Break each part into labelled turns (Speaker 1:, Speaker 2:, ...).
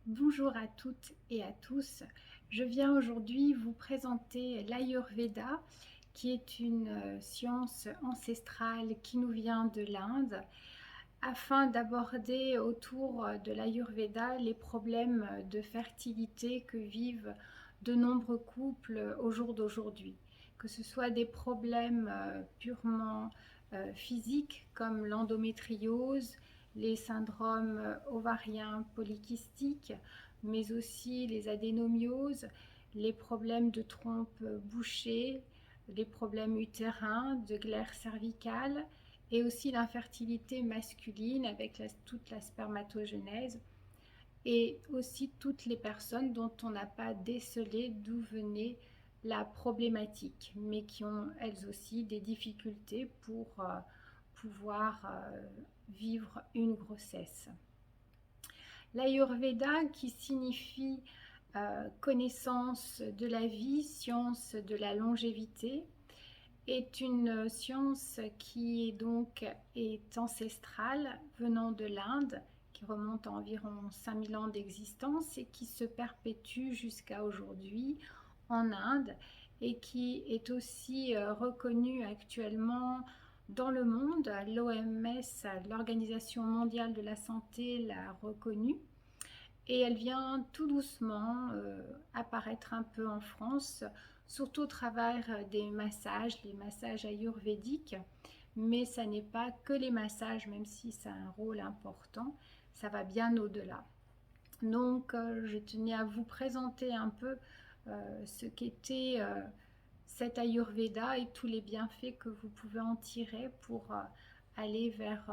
Speaker 1: Bonjour à toutes et à tous. Je viens aujourd'hui vous présenter l'Ayurveda, qui est une science ancestrale qui nous vient de l'Inde, afin d'aborder autour de l'Ayurveda les problèmes de fertilité que vivent de nombreux couples au jour d'aujourd'hui. Que ce soit des problèmes purement physiques comme l'endométriose, les syndromes ovariens polykystiques, mais aussi les adénomioses, les problèmes de trompe bouchée, les problèmes utérins, de glaire cervicale, et aussi l'infertilité masculine avec toute la spermatogenèse, et aussi toutes les personnes dont on n'a pas décelé d'où venait la problématique, mais qui ont elles aussi des difficultés pour pouvoir vivre une grossesse. L'Ayurveda, qui signifie connaissance de la vie, science de la longévité, est une science qui est ancestrale, venant de l'Inde, qui remonte à environ 5000 ans d'existence et qui se perpétue jusqu'à aujourd'hui en Inde, et qui est aussi reconnue actuellement dans le monde. L'OMS, l'Organisation mondiale de la santé, l'a reconnue, et elle vient tout doucement apparaître un peu en France, surtout au travers des massages, les massages ayurvédiques. Mais ça n'est pas que les massages, même si ça a un rôle important, ça va bien au-delà. Donc je tenais à vous présenter un peu ce qu'était cet Ayurveda et tous les bienfaits que vous pouvez en tirer pour aller vers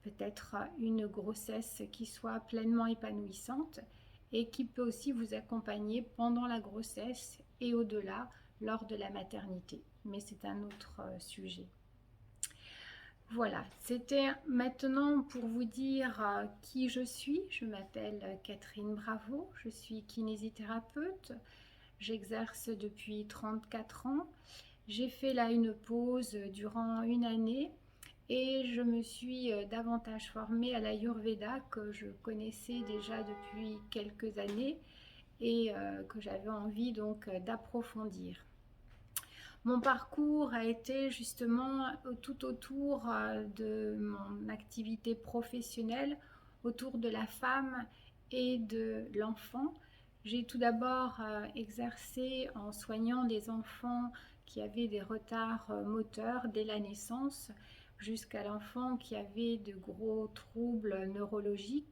Speaker 1: peut-être une grossesse qui soit pleinement épanouissante, et qui peut aussi vous accompagner pendant la grossesse et au-delà lors de la maternité. Mais c'est un autre sujet. Voilà, c'était maintenant pour vous dire qui je suis. Je m'appelle Catherine Bravo, je suis kinésithérapeute, j'exerce depuis 34 ans. J'ai fait là une pause durant une année, et je me suis davantage formée à l'Ayurveda, que je connaissais déjà depuis quelques années, et que j'avais envie donc d'approfondir. Mon parcours a été justement tout autour de mon activité professionnelle, autour de la femme et de l'enfant. J'ai tout d'abord exercé en soignant des enfants qui avaient des retards moteurs dès la naissance, jusqu'à l'enfant qui avait de gros troubles neurologiques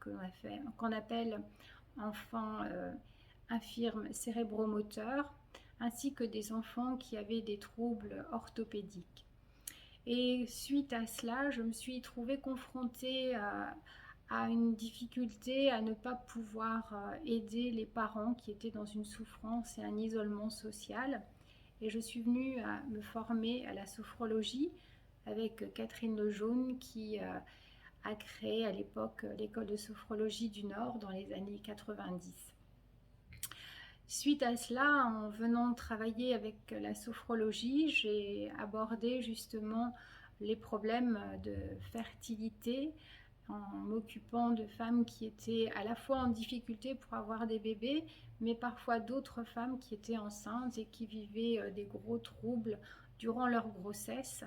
Speaker 1: qu'on appelle enfants infirmes cérébro-moteurs, ainsi que des enfants qui avaient des troubles orthopédiques. Et suite à cela, je me suis trouvée confrontée à une difficulté à ne pas pouvoir aider les parents qui étaient dans une souffrance et un isolement social. Et je suis venue à me former à la sophrologie avec Catherine Lejaune, qui a créé à l'époque l'école de sophrologie du Nord dans les années 90. Suite à cela, en venant travailler avec la sophrologie, j'ai abordé justement les problèmes de fertilité, en m'occupant de femmes qui étaient à la fois en difficulté pour avoir des bébés, mais parfois d'autres femmes qui étaient enceintes et qui vivaient des gros troubles durant leur grossesse.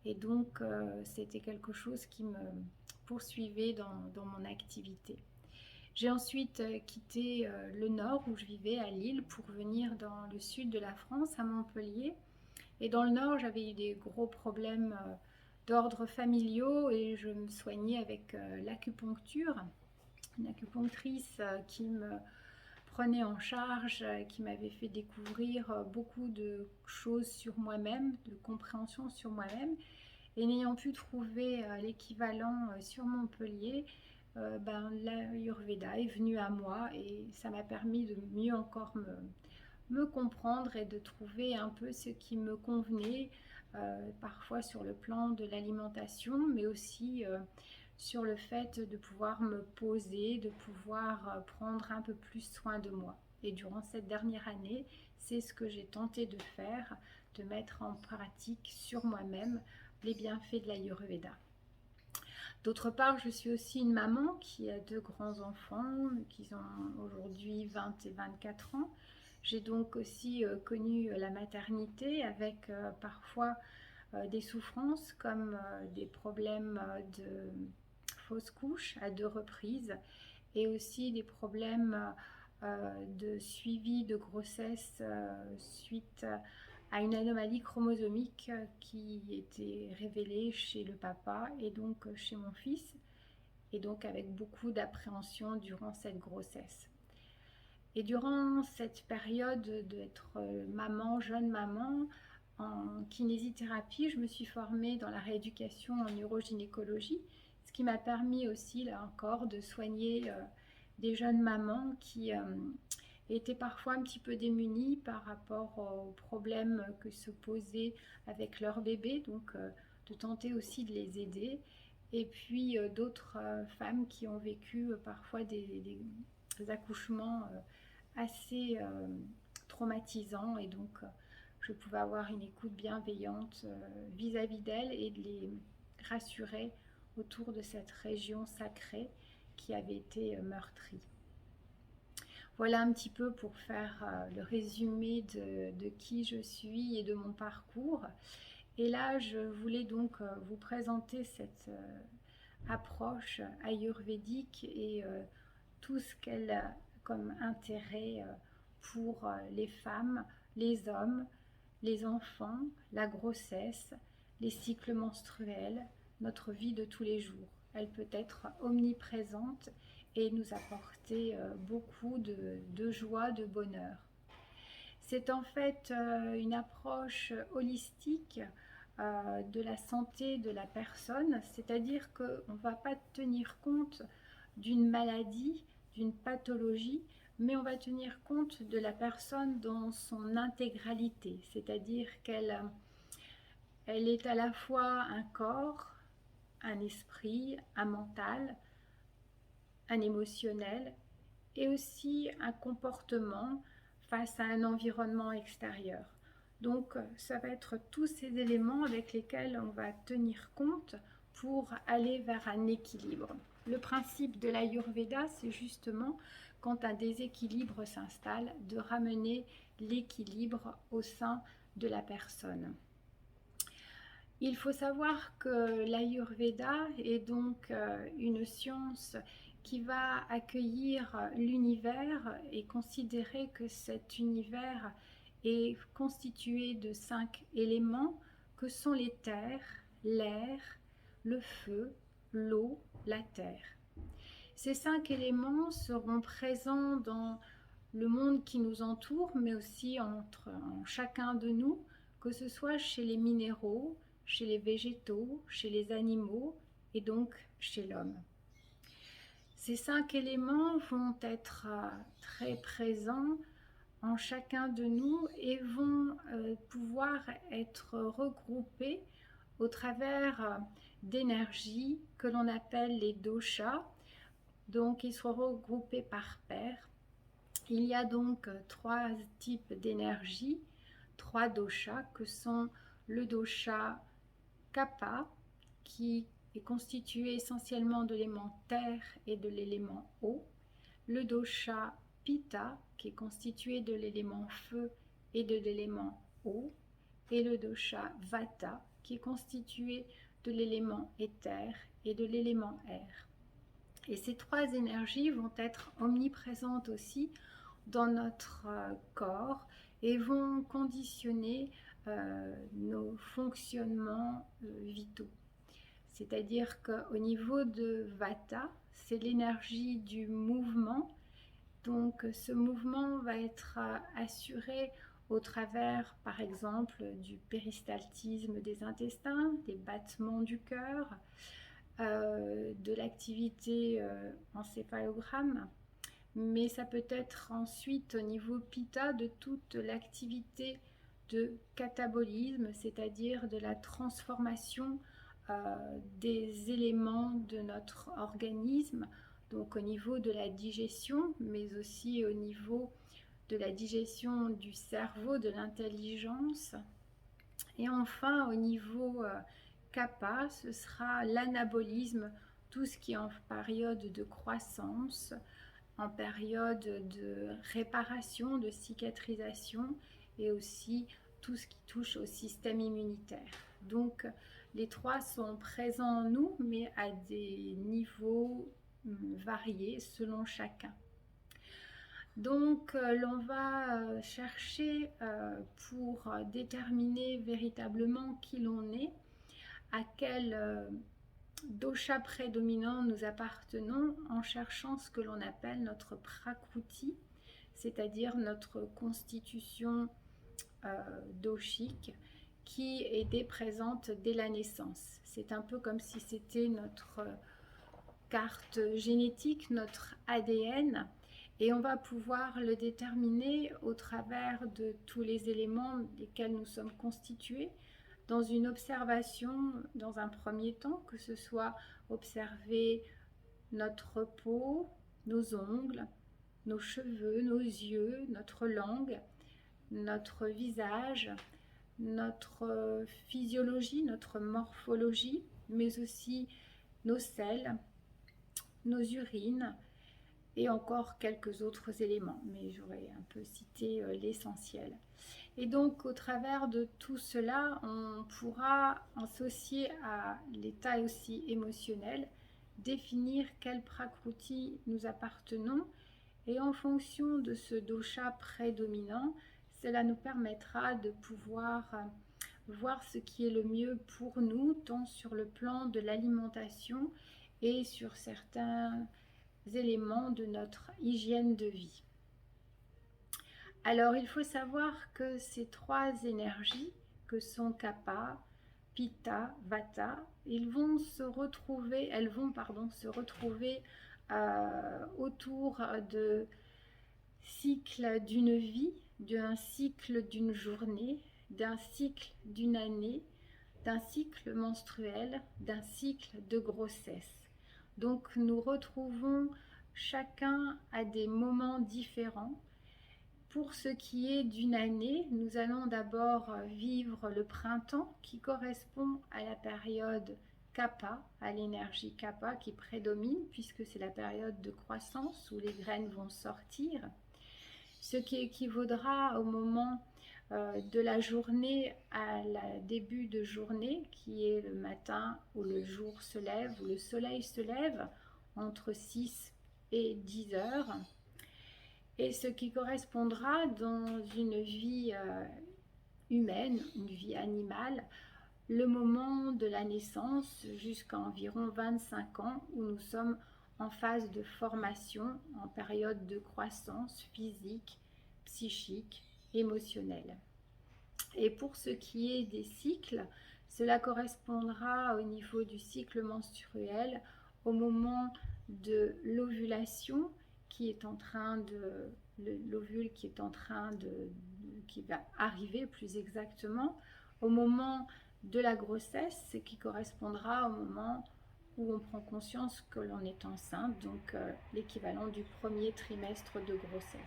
Speaker 1: Et donc, c'était quelque chose qui me poursuivait dans mon activité. J'ai ensuite quitté le nord où je vivais à Lille pour venir dans le sud de la France, à Montpellier. Et dans le nord, j'avais eu des gros problèmes d'ordre familiaux, et je me soignais avec l'acupuncture. Une acupunctrice qui me prenait en charge, qui m'avait fait découvrir beaucoup de choses sur moi-même, de compréhension sur moi-même. Et n'ayant pu trouver l'équivalent sur Montpellier, l'Ayurveda est venu à moi, et ça m'a permis de mieux encore me comprendre et de trouver un peu ce qui me convenait, parfois sur le plan de l'alimentation, mais aussi sur le fait de pouvoir me poser, de pouvoir prendre un peu plus soin de moi. Et durant cette dernière année, c'est ce que j'ai tenté de faire, de mettre en pratique sur moi-même les bienfaits de l'Ayurveda. D'autre part, je suis aussi une maman qui a 2 grands-enfants qui ont aujourd'hui 20 et 24 ans. J'ai donc aussi connu la maternité avec parfois des souffrances comme des problèmes de fausse couche à 2 reprises et aussi des problèmes de suivi de grossesse suite à une anomalie chromosomique qui était révélée chez le papa et donc chez mon fils, et donc avec beaucoup d'appréhension durant cette grossesse. Et durant cette période d'être maman, jeune maman, en kinésithérapie, je me suis formée dans la rééducation en neurogynécologie, ce qui m'a permis aussi, là encore, de soigner des jeunes mamans qui étaient parfois un petit peu démunies par rapport aux problèmes que se posaient avec leur bébé, donc de tenter aussi de les aider. Et puis d'autres femmes qui ont vécu parfois des accouchements assez traumatisants, et donc je pouvais avoir une écoute bienveillante vis-à-vis d'elles et de les rassurer autour de cette région sacrée qui avait été meurtrie. Voilà un petit peu pour faire le résumé de qui je suis et de mon parcours. Et là, je voulais donc vous présenter cette approche ayurvédique et tout ce qu'elle a comme intérêt pour les femmes, les hommes, les enfants, la grossesse, les cycles menstruels, notre vie de tous les jours. Elle peut être omniprésente et nous apporter beaucoup de joie, de bonheur. C'est en fait une approche holistique de la santé de la personne, c'est-à-dire qu'on ne va pas tenir compte d'une maladie, d'une pathologie, mais on va tenir compte de la personne dans son intégralité, c'est-à-dire qu'elle est à la fois un corps, un esprit, un mental, un émotionnel et aussi un comportement face à un environnement extérieur. Donc ça va être tous ces éléments avec lesquels on va tenir compte pour aller vers un équilibre. Le principe de l'Ayurveda, c'est justement quand un déséquilibre s'installe, de ramener l'équilibre au sein de la personne. Il faut savoir que l'Ayurveda est donc une science qui va accueillir l'univers et considérer que cet univers est constitué de 5 éléments que sont les terres, l'air, le feu, l'eau, la terre. Ces 5 éléments seront présents dans le monde qui nous entoure, mais aussi en chacun de nous, que ce soit chez les minéraux, chez les végétaux, chez les animaux et donc chez l'homme. Ces 5 éléments vont être très présents en chacun de nous et vont pouvoir être regroupés au travers d'énergies que l'on appelle les doshas. Donc ils seront regroupés par paires. Il y a donc 3 types d'énergie, 3 doshas que sont le dosha Kapha, qui est constitué essentiellement de l'élément terre et de l'élément eau, le dosha Pitta, qui est constitué de l'élément feu et de l'élément eau, et le dosha Vata, qui est constitué de l'élément éther et de l'élément air. Et ces 3 énergies vont être omniprésentes aussi dans notre corps et vont conditionner nos fonctionnements vitaux. C'est-à-dire qu'au niveau de Vata, c'est l'énergie du mouvement. Donc ce mouvement va être assuré au travers, par exemple, du péristaltisme des intestins, des battements du cœur, de l'activité encéphalogramme, mais ça peut être ensuite au niveau Pitta de toute l'activité de catabolisme, c'est-à-dire de la transformation des éléments de notre organisme, donc au niveau de la digestion, mais aussi au niveau de la digestion du cerveau, de l'intelligence. Et enfin, au niveau Kapha, ce sera l'anabolisme tout ce qui est en période de croissance, en période de réparation, de cicatrisation, et aussi tout ce qui touche au système immunitaire. Donc les trois sont présents en nous, mais à des niveaux variés selon chacun. Donc l'on va chercher pour déterminer véritablement qui l'on est, à quel dosha prédominant nous appartenons, en cherchant ce que l'on appelle notre prakruti, c'est-à-dire notre constitution doshique, qui était présente dès la naissance. C'est un peu comme si c'était notre carte génétique, notre ADN, et on va pouvoir le déterminer au travers de tous les éléments desquels nous sommes constitués, dans une observation dans un premier temps, que ce soit observer notre peau, nos ongles, nos cheveux, nos yeux, notre langue, notre visage, notre physiologie, notre morphologie, mais aussi nos selles, nos urines et encore quelques autres éléments, mais j'aurais un peu cité l'essentiel. Et donc au travers de tout cela, on pourra associer à l'état aussi émotionnel, définir quel prakruti nous appartenons, et en fonction de ce dosha prédominant, cela nous permettra de pouvoir voir ce qui est le mieux pour nous, tant sur le plan de l'alimentation et sur certains éléments de notre hygiène de vie. Alors il faut savoir que ces trois énergies, que sont Kapha, Pitta, Vata, elles vont se retrouver autour de cycle d'une vie, d'un cycle d'une journée, d'un cycle d'une année, d'un cycle menstruel, d'un cycle de grossesse. Donc nous retrouvons chacun à des moments différents. Pour ce qui est d'une année, nous allons d'abord vivre le printemps, qui correspond à la période Kapha, à l'énergie Kapha qui prédomine, puisque c'est la période de croissance où les graines vont sortir. Ce qui équivaudra au moment de la journée à la début de journée, qui est le matin où le jour se lève, où le soleil se lève, entre 6 et 10 heures. Et ce qui correspondra dans une vie humaine, une vie animale, le moment de la naissance jusqu'à environ 25 ans, où nous sommes en phase de formation, en période de croissance physique, psychique, émotionnelle. Et pour ce qui est des cycles, cela correspondra au niveau du cycle menstruel au moment de l'ovulation, qui est en train de l'ovule qui va arriver plus exactement, au moment de la grossesse, ce qui correspondra au moment où on prend conscience que l'on est enceinte, donc l'équivalent du premier trimestre de grossesse.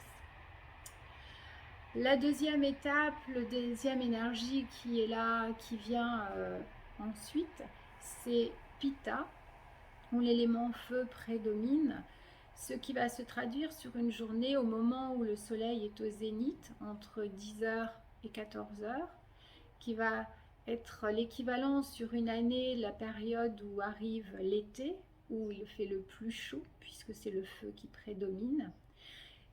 Speaker 1: La deuxième étape, la deuxième énergie qui est là, qui vient ensuite, c'est Pitta, où l'élément feu prédomine, ce qui va se traduire sur une journée au moment où le soleil est au zénith, entre 10h et 14h, qui va être l'équivalent sur une année, la période où arrive l'été, où il fait le plus chaud, puisque c'est le feu qui prédomine.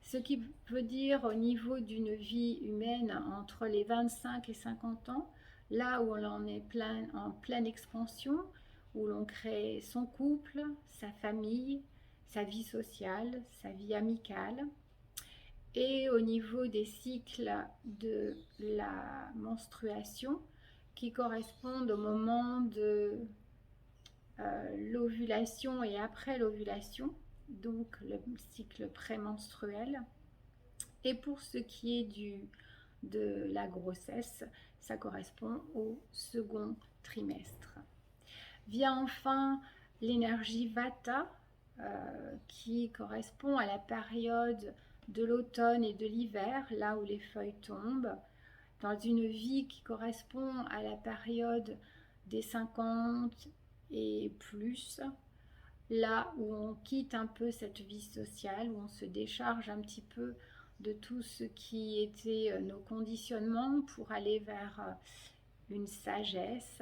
Speaker 1: Ce qui veut dire au niveau d'une vie humaine entre les 25 et 50 ans, là où l'on est en pleine expansion, où l'on crée son couple, sa famille, sa vie sociale, sa vie amicale. Et au niveau des cycles de la menstruation, qui correspondent au moment de l'ovulation et après l'ovulation, donc le cycle prémenstruel. Et pour ce qui est de la grossesse, ça correspond au second trimestre. Vient enfin l'énergie Vata, qui correspond à la période de l'automne et de l'hiver, là où les feuilles tombent, dans une vie qui correspond à la période des 50 et plus, là où on quitte un peu cette vie sociale, où on se décharge un petit peu de tout ce qui était nos conditionnements pour aller vers une sagesse.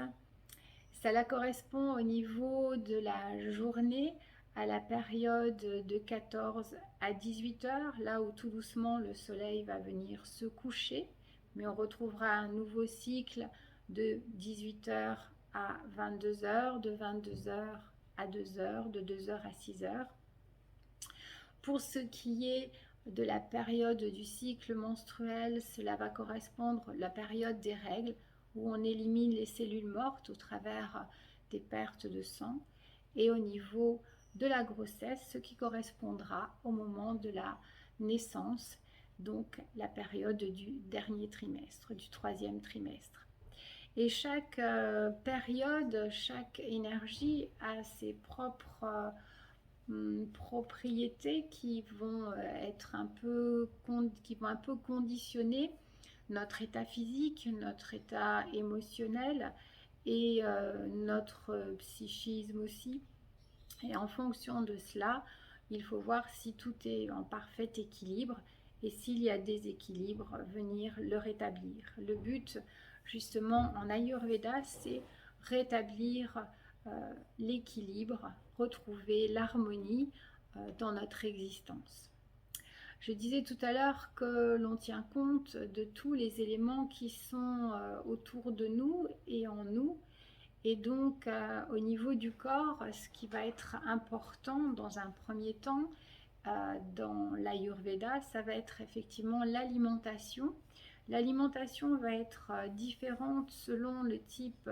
Speaker 1: Cela correspond au niveau de la journée à la période de 14 à 18 heures, là où tout doucement le soleil va venir se coucher, mais on retrouvera un nouveau cycle de 18 heures à 22 heures, de 22 heures à 2 heures, de 2 heures à 6 heures. Pour ce qui est de la période du cycle menstruel, cela va correspondre à la période des règles, où on élimine les cellules mortes au travers des pertes de sang, et au niveau de la grossesse, ce qui correspondra au moment de la naissance, donc la période du dernier trimestre, du troisième trimestre. Et chaque période, chaque énergie a ses propres propriétés qui vont être un peu conditionner notre état physique, notre état émotionnel et notre psychisme aussi. Et en fonction de cela, il faut voir si tout est en parfait équilibre et s'il y a déséquilibre, venir le rétablir. Le but, justement, en Ayurveda, c'est rétablir l'équilibre, retrouver l'harmonie dans notre existence. Je disais tout à l'heure que l'on tient compte de tous les éléments qui sont autour de nous et en nous. Et donc, au niveau du corps, ce qui va être important dans un premier temps, dans l'Ayurveda, ça va être effectivement l'alimentation. L'alimentation va être différente selon le type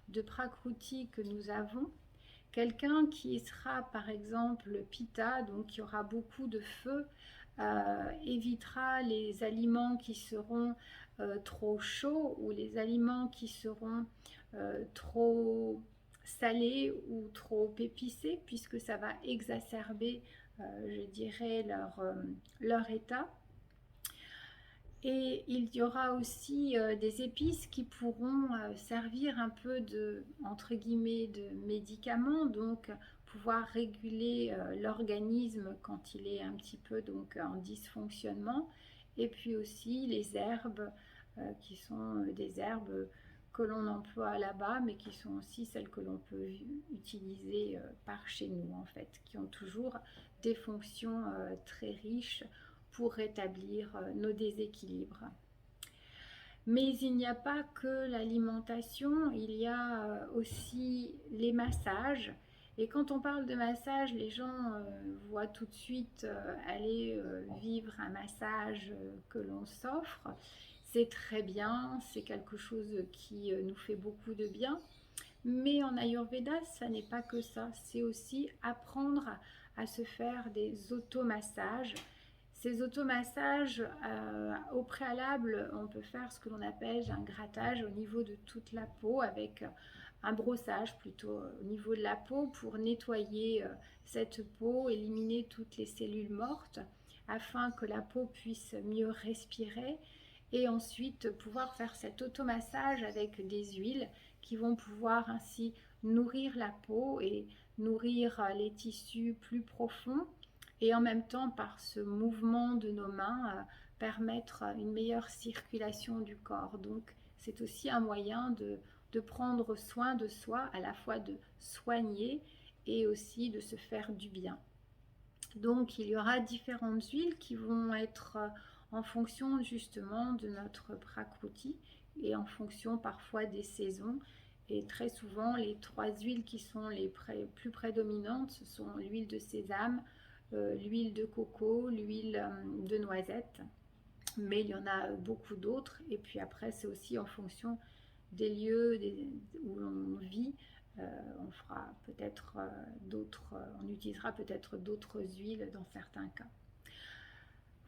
Speaker 1: de prakruti que nous avons. Quelqu'un qui sera par exemple pitta, donc qui aura beaucoup de feu, évitera les aliments qui seront trop chauds ou les aliments qui seront trop salés ou trop épicés, puisque ça va exacerber, je dirais, leur état. Et il y aura aussi des épices qui pourront servir un peu de, entre guillemets, de médicaments, donc pouvoir réguler l'organisme quand il est un petit peu donc en dysfonctionnement. Et puis aussi les herbes qui sont des herbes que l'on emploie là-bas, mais qui sont aussi celles que l'on peut utiliser par chez nous en fait, qui ont toujours des fonctions très riches pour rétablir nos déséquilibres. Mais il n'y a pas que l'alimentation, il y a aussi les massages. Et quand on parle de massage, les gens voient tout de suite aller vivre un massage que l'on s'offre. C'est très bien, c'est quelque chose qui nous fait beaucoup de bien. Mais en Ayurveda, ça n'est pas que ça. C'est aussi apprendre à se faire des automassages. Ces automassages, au préalable, on peut faire ce que l'on appelle un grattage au niveau de toute la peau avec un brossage plutôt au niveau de la peau pour nettoyer cette peau, éliminer toutes les cellules mortes afin que la peau puisse mieux respirer et ensuite pouvoir faire cet automassage avec des huiles qui vont pouvoir ainsi nourrir la peau et nourrir les tissus plus profonds et en même temps par ce mouvement de nos mains permettre une meilleure circulation du corps. Donc c'est aussi un moyen de prendre soin de soi, à la fois de soigner et aussi de se faire du bien. Donc il y aura différentes huiles qui vont être en fonction justement de notre prakruti et en fonction parfois des saisons. Et très souvent, les trois huiles qui sont les plus prédominantes, ce sont l'huile de sésame, l'huile de coco, l'huile de noisette. Mais il y en a beaucoup d'autres. Et puis après, c'est aussi en fonction des lieux où l'on vit. On fera peut-être d'autres, on utilisera peut-être d'autres huiles dans certains cas.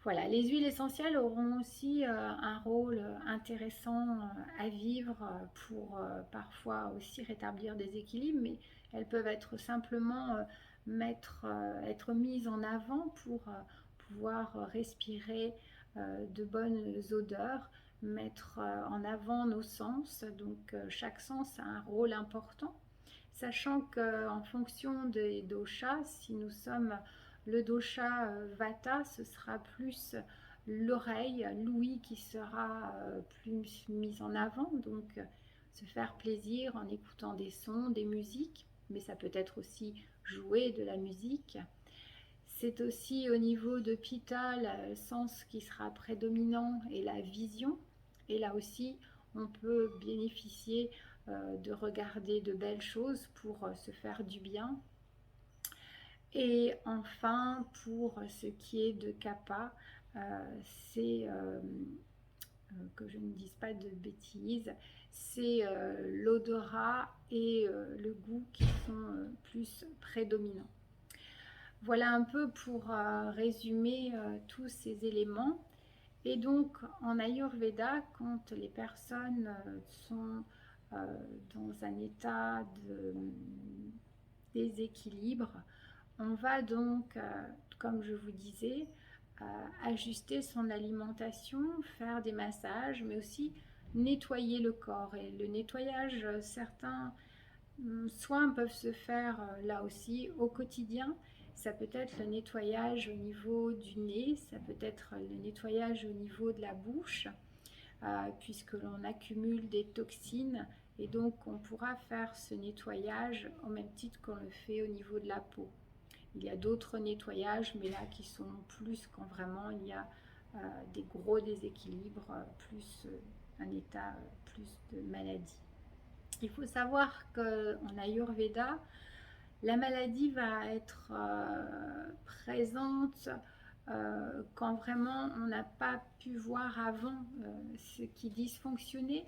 Speaker 1: Voilà, les huiles essentielles auront aussi un rôle intéressant à vivre pour parfois aussi rétablir des équilibres, mais elles peuvent être simplement être mises en avant pour pouvoir respirer de bonnes odeurs, mettre en avant nos sens. Donc chaque sens a un rôle important. sachant qu'en fonction des doshas, si nous sommes le dosha Vata, ce sera plus l'oreille, l'ouïe qui sera plus mise en avant, donc se faire plaisir en écoutant des sons, des musiques, mais ça peut être aussi jouer de la musique. C'est aussi au niveau de Pitta, le sens qui sera prédominant et la vision. Et là aussi, on peut bénéficier de regarder de belles choses pour se faire du bien. Et enfin, pour ce qui est de Kapha, c'est, que je ne dise pas de bêtises, c'est l'odorat et le goût qui sont plus prédominants. Voilà un peu pour résumer tous ces éléments. Et donc en Ayurveda, quand les personnes sont dans un état de déséquilibre, on va donc, comme je vous disais, ajuster son alimentation, faire des massages, mais aussi nettoyer le corps. Et le nettoyage, certains soins peuvent se faire là aussi au quotidien. Ça peut être le nettoyage au niveau du nez, ça peut être le nettoyage au niveau de la bouche, puisque l'on accumule des toxines et donc on pourra faire ce nettoyage au même titre qu'on le fait au niveau de la peau. Il y a d'autres nettoyages, mais là qui sont plus quand vraiment il y a des gros déséquilibres, plus un état plus de maladie. Il faut savoir qu'en Ayurveda, la maladie va être présente quand vraiment on n'a pas pu voir avant ce qui dysfonctionnait,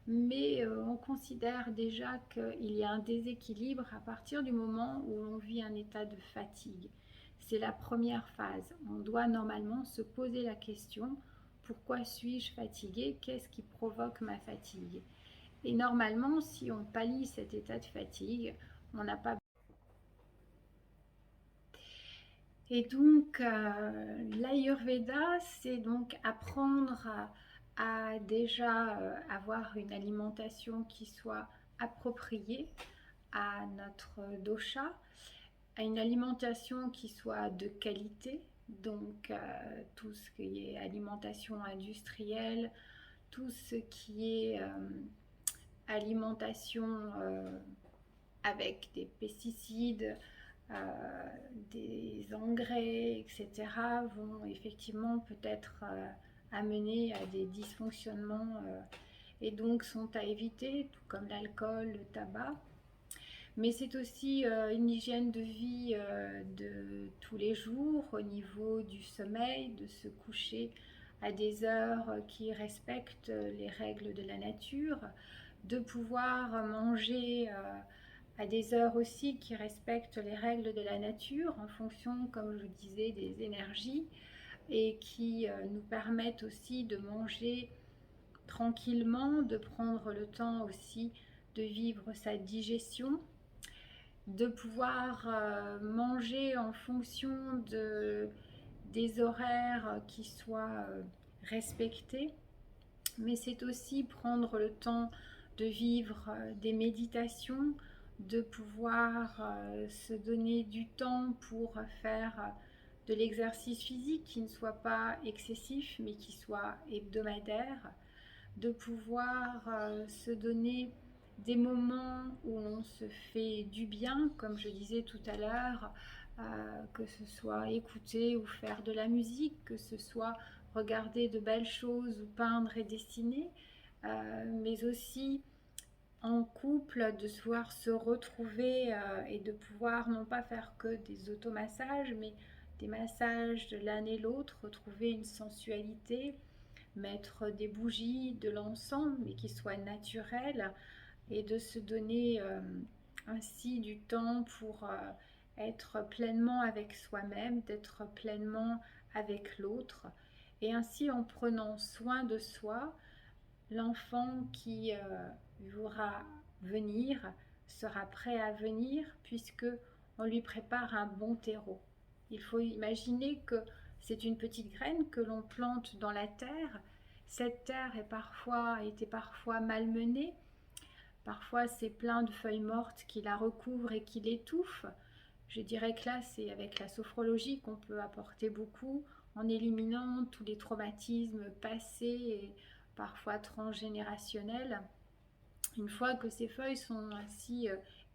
Speaker 1: mais on considère déjà qu'il y a un déséquilibre à partir du moment où l'on vit un état de fatigue. C'est la première phase. On doit normalement se poser la question, pourquoi suis-je fatigué? Qu'est-ce qui provoque ma fatigue? Et normalement, si on pallie cet état de fatigue, on n'a pas. Et donc, l'Ayurveda, c'est donc apprendre à déjà avoir une alimentation qui soit appropriée à notre dosha, à une alimentation qui soit de qualité, donc tout ce qui est alimentation industrielle, tout ce qui est alimentation avec des pesticides, des engrais, etc., vont effectivement peut-être amener à des dysfonctionnements et donc sont à éviter, tout comme l'alcool, le tabac. Mais c'est aussi une hygiène de vie de tous les jours au niveau du sommeil, de se coucher à des heures qui respectent les règles de la nature, de pouvoir manger à des heures aussi qui respectent les règles de la nature en fonction, comme je disais, des énergies et qui nous permettent aussi de manger tranquillement, de prendre le temps aussi de vivre sa digestion, de pouvoir manger en fonction des horaires qui soient respectés, mais c'est aussi prendre le temps de vivre des méditations, de pouvoir se donner du temps pour faire de l'exercice physique qui ne soit pas excessif mais qui soit hebdomadaire, de pouvoir se donner des moments où l'on se fait du bien, comme je disais tout à l'heure, que ce soit écouter ou faire de la musique, que ce soit regarder de belles choses ou peindre et dessiner, mais aussi en couple, de pouvoir se retrouver et de pouvoir non pas faire que des automassages, mais des massages de l'un et l'autre, retrouver une sensualité, mettre des bougies, de l'encens, mais qui soit naturel, et de se donner ainsi du temps pour être pleinement avec soi-même, d'être pleinement avec l'autre. Et ainsi, en prenant soin de soi, l'enfant qui voudra venir sera prêt à venir puisque on lui prépare un bon terreau. Il faut imaginer que c'est une petite graine que l'on plante dans la terre. Cette terre est a été parfois malmenée, parfois c'est plein de feuilles mortes qui la recouvrent et qui l'étouffent. Je dirais que là, c'est avec la sophrologie qu'on peut apporter beaucoup en éliminant tous les traumatismes passés et parfois transgénérationnels. Une fois que ces feuilles sont ainsi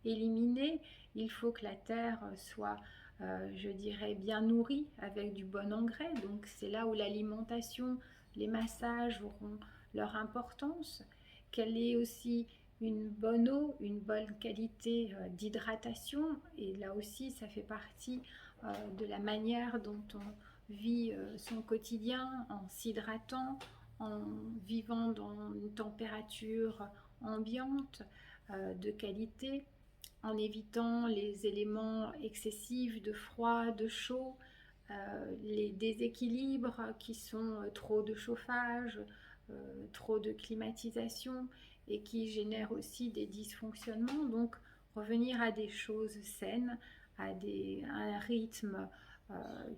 Speaker 1: éliminées, il faut que la terre soit, je dirais, bien nourrie avec du bon engrais. Donc c'est là où l'alimentation, les massages auront leur importance. Qu'elle ait aussi une bonne eau, une bonne qualité d'hydratation. Et là aussi, ça fait partie de la manière dont on vit son quotidien en s'hydratant, en vivant dans une température ambiante de qualité, en évitant les éléments excessifs de froid, de chaud, les déséquilibres qui sont trop de chauffage, trop de climatisation et qui génèrent aussi des dysfonctionnements. Donc revenir à des choses saines, à un rythme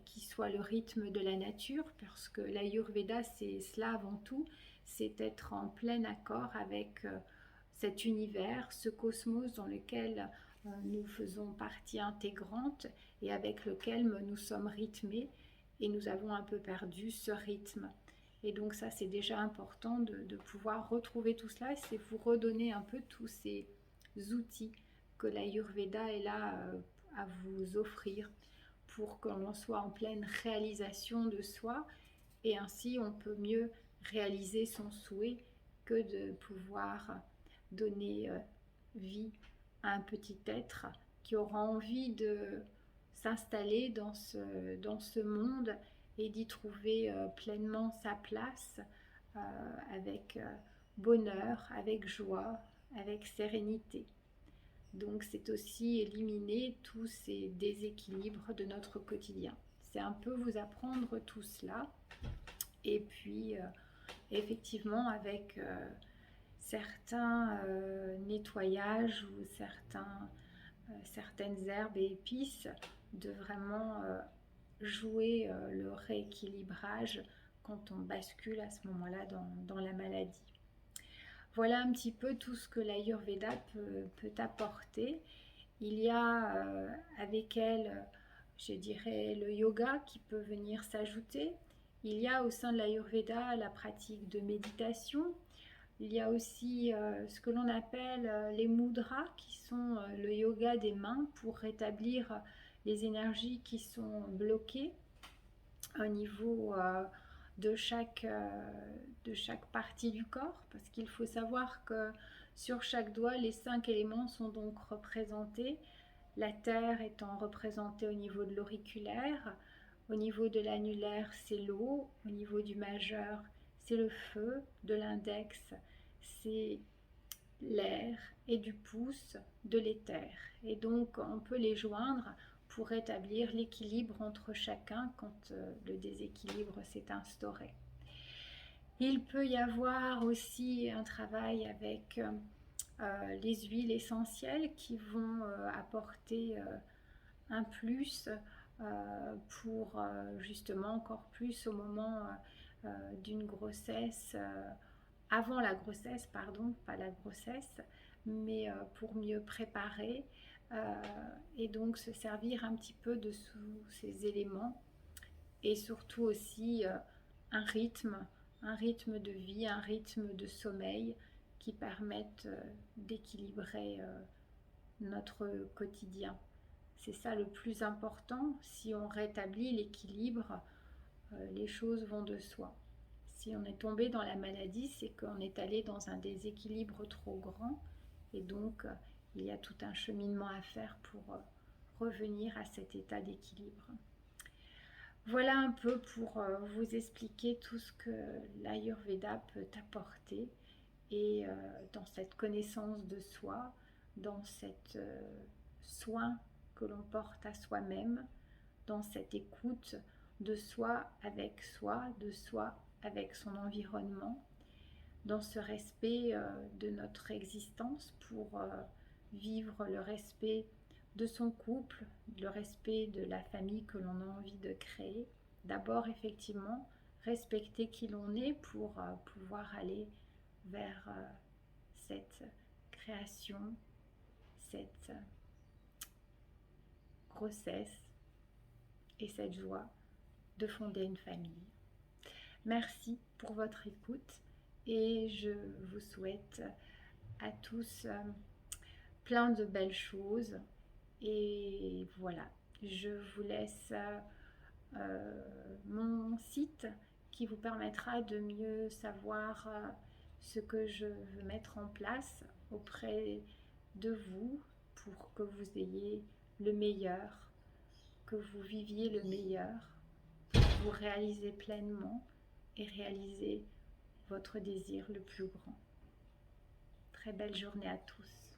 Speaker 1: qui soit le rythme de la nature, parce que l'Ayurveda, c'est cela avant tout, c'est être en plein accord avec cet univers, ce cosmos dans lequel nous faisons partie intégrante et avec lequel nous sommes rythmés et nous avons un peu perdu ce rythme. Et donc ça, c'est déjà important de pouvoir retrouver tout cela, c'est vous redonner un peu tous ces outils que l'Ayurveda est là à vous offrir pour qu'on soit en pleine réalisation de soi et ainsi on peut mieux réaliser son souhait que de pouvoir donner vie à un petit être qui aura envie de s'installer dans ce monde et d'y trouver pleinement sa place avec bonheur, avec joie, avec sérénité. Donc c'est aussi éliminer tous ces déséquilibres de notre quotidien. C'est un peu vous apprendre tout cela. Et puis effectivement avec certains nettoyages ou certaines herbes et épices, de vraiment jouer le rééquilibrage quand on bascule à ce moment-là dans la maladie. Voilà un petit peu tout ce que l'Ayurveda peut apporter. Il y a avec elle, je dirais, le yoga qui peut venir s'ajouter. Il y a au sein de l'Ayurveda la pratique de méditation. Il y a aussi ce que l'on appelle les mudras, qui sont le yoga des mains pour rétablir les énergies qui sont bloquées au niveau de chaque partie du corps, parce qu'il faut savoir que sur chaque doigt, les 5 éléments sont donc représentés. La terre étant représentée au niveau de l'auriculaire, au niveau de l'annulaire, c'est l'eau, au niveau du majeur, c'est le feu, de l'index, c'est l'air et du pouce, de l'éther. Et donc, on peut les joindre pour rétablir l'équilibre entre chacun quand le déséquilibre s'est instauré. Il peut y avoir aussi un travail avec les huiles essentielles qui vont apporter un plus pour justement encore plus au moment d'une grossesse, avant la grossesse, pardon, pas la grossesse, mais pour mieux préparer et donc se servir un petit peu de tous ces éléments et surtout aussi un rythme de vie, un rythme de sommeil qui permettent d'équilibrer notre quotidien. C'est ça le plus important. Si on rétablit l'équilibre, les choses vont de soi. Si on est tombé dans la maladie, c'est qu'on est allé dans un déséquilibre trop grand et donc il y a tout un cheminement à faire pour revenir à cet état d'équilibre. Voilà un peu pour vous expliquer tout ce que l'Ayurveda peut apporter et dans cette connaissance de soi, dans cet soin que l'on porte à soi-même, dans cette écoute de soi, de soi avec son environnement, dans ce respect de notre existence pour vivre le respect de son couple, le respect de la famille que l'on a envie de créer. D'abord, effectivement, respecter qui l'on est pour pouvoir aller vers cette création, cette grossesse et cette joie de fonder une famille. Merci pour votre écoute et je vous souhaite à tous plein de belles choses. Et voilà, je vous laisse mon site qui vous permettra de mieux savoir ce que je veux mettre en place auprès de vous pour que vous ayez le meilleur, que vous viviez le meilleur, pour vous réaliser pleinement et réaliser votre désir le plus grand. Très belle journée à tous.